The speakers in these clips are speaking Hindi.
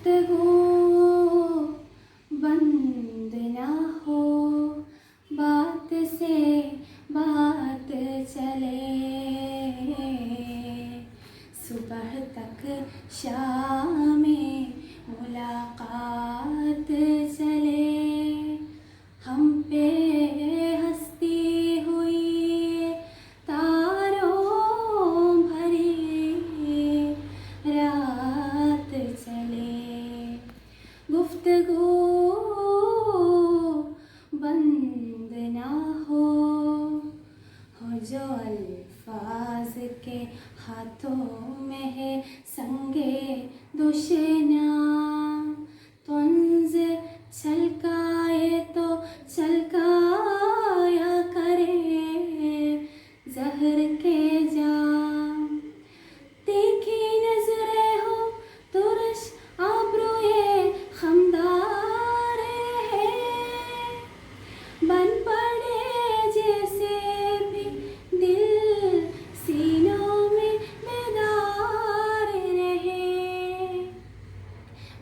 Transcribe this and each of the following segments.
गुफ्तगू बंद ना हो, बात से बात चले, सुबह तक शाम मुलाकात चले। हम पे हंसती हुई तारों भरी रात चले, गुफ्तगू बंद ना हो जो अल्फाज के हाथों में है संगे दुशना, तुंज छलकाए तो छलकाया करे जहर के जाम, तीखी नजरें हो तुरश आबरूए खमदार है, बन पड़े जैसे भी दिल सीनों में बेदार रहे,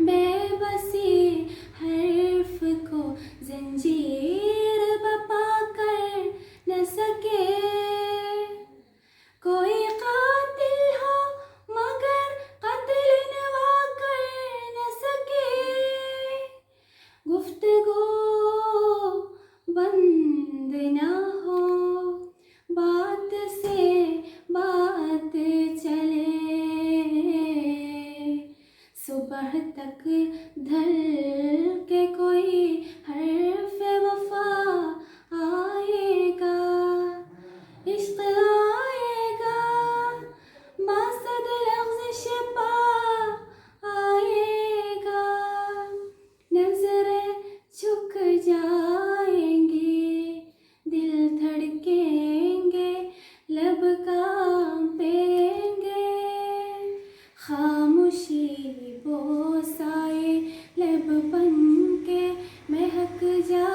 बेबसी हर्फ को जंजीर बपा कर न सके, कोई कातिल हो मगर कत्ल नवा कर न सके, गुफ्तगू बंद ना हो, बात से बात चले, सुबह तक ढल के कोई हर्फ वफा आएगा, इश्क आएगा, मकसद लफ्ज़ शफा आएगा, नजरें झुक जाएंगी, दिल धड़केंगे, लब कांपेंगे, खामोशी बोसाए लब बन के महक जा